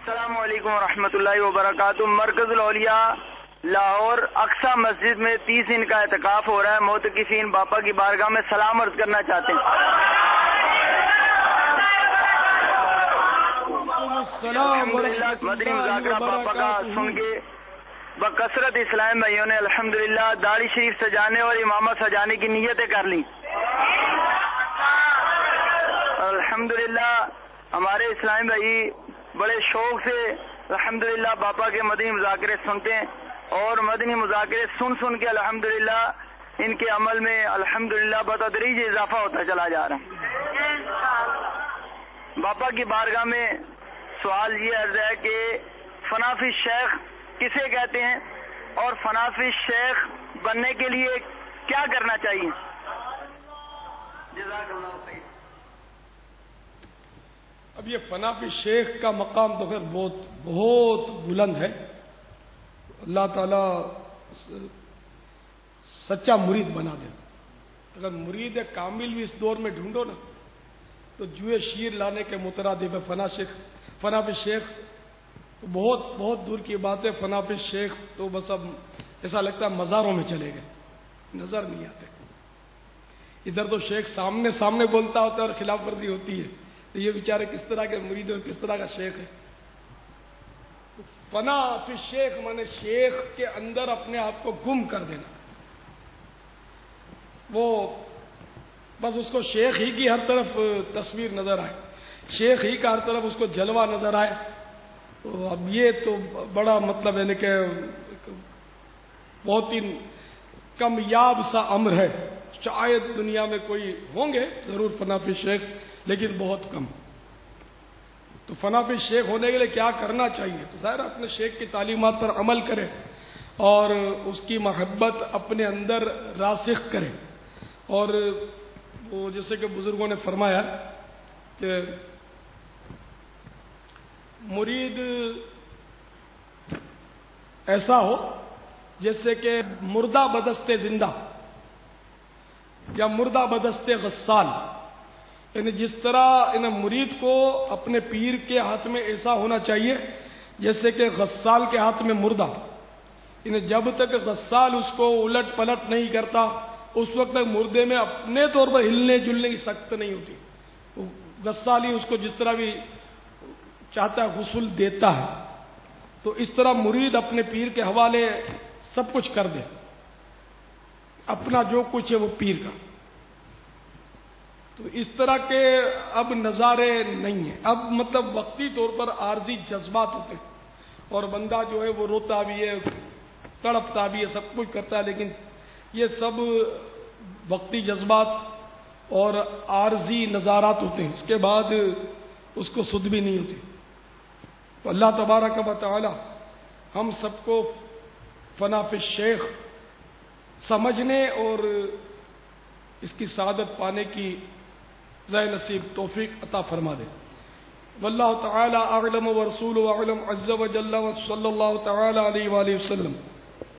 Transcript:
السلام علیکم ورحمۃ اللہ وبرکاتہ۔ مرکز الاولیاء لاہور اقصی مسجد میں 30 دن کا اعتکاف ہو رہا ہے۔ معتکفین باپا کی بارگاہ میں سلام عرض کرنا چاہتے ہیں۔ مدنی مذاکرہ باپا کا سن کے بکثرت اسلام بھائیوں نے الحمدللہ داڑھی شریف سجانے اور امامہ سجانے کی نیتیں کر لی۔ الحمدللہ ہمارے اسلامی بھائی بڑے شوق سے الحمدللہ باپا کے مدنی مذاکرے سنتے ہیں، اور مدنی مذاکرے سن کے الحمدللہ ان کے عمل میں الحمدللہ بتدریج اضافہ ہوتا چلا جا رہا ہے۔ باپا کی بارگاہ میں سوال یہ عرض ہے کہ فنا فی الشیخ کسے کہتے ہیں، اور فنا فی الشیخ بننے کے لیے کیا کرنا چاہیے؟ جزاک اللہ خیر۔ اب یہ فنا فی شیخ کا مقام تو خیر بہت بلند ہے۔ اللہ تعالیٰ سچا مرید بنا دے۔ اگر مرید کامل بھی اس دور میں ڈھونڈو نا تو جوئے شیر لانے کے مترادف ہے فنا فی شیخ بہت دور کی بات ہے۔ فنا فی شیخ تو بس اب ایسا لگتا ہے مزاروں میں چلے گئے، نظر نہیں آتے۔ ادھر تو شیخ سامنے بولتا ہوتا ہے اور خلاف ورزی ہوتی ہے، تو یہ بیچارے کس طرح کے مرید اور کس طرح کا شیخ ہے۔ فنا فی شیخ مانے شیخ کے اندر اپنے آپ کو گم کر دینا۔ وہ بس اس کو شیخ ہی کی ہر طرف تصویر نظر آئے، شیخ ہی کا ہر طرف اس کو جلوہ نظر آئے، تو اب یہ تو بڑا مطلب ہے کہ بہت ہی کمیاب سا امر ہے۔ شاید دنیا میں کوئی ہوں گے ضرور فنا فی شیخ، لیکن بہت کم۔ تو فنا فی شیخ ہونے کے لیے کیا کرنا چاہیے؟ تو ظاہر اپنے شیخ کی تعلیمات پر عمل کرے اور اس کی محبت اپنے اندر راسخ کرے، اور وہ جیسے کہ بزرگوں نے فرمایا کہ مرید ایسا ہو جیسے کہ مردہ بدستے زندہ یا مردہ بدستے غسال، یعنی جس طرح مرید کو اپنے پیر کے ہاتھ میں ایسا ہونا چاہیے جیسے کہ غسال کے ہاتھ میں مردہ، یعنی جب تک غسال اس کو الٹ پلٹ نہیں کرتا اس وقت تک مردے میں اپنے طور پر ہلنے جلنے کی سخت نہیں ہوتی۔ غسال ہی اس کو جس طرح بھی چاہتا ہے غسل دیتا ہے، تو اس طرح مرید اپنے پیر کے حوالے سب کچھ کر دے، اپنا جو کچھ ہے وہ پیر کا۔ تو اس طرح کے اب نظارے نہیں ہیں، اب مطلب وقتی طور پر عارضی جذبات ہوتے ہیں، اور بندہ جو ہے وہ روتا بھی ہے، تڑپتا بھی ہے، سب کچھ کرتا ہے، لیکن یہ سب وقتی جذبات اور عارضی نظارات ہوتے ہیں، اس کے بعد اس کو سدھ بھی نہیں ہوتی۔ تو اللہ تبارک و تعالی ہم سب کو فنا فی الشیخ سمجھنے اور اس کی سعادت پانے کی ذی نصیب توفیق عطا فرما دے۔ واللہ تعالی اعلم ورسولہ اعلم عز وجل، وصلی اللہ تعالی علیہ وآلہ وسلم۔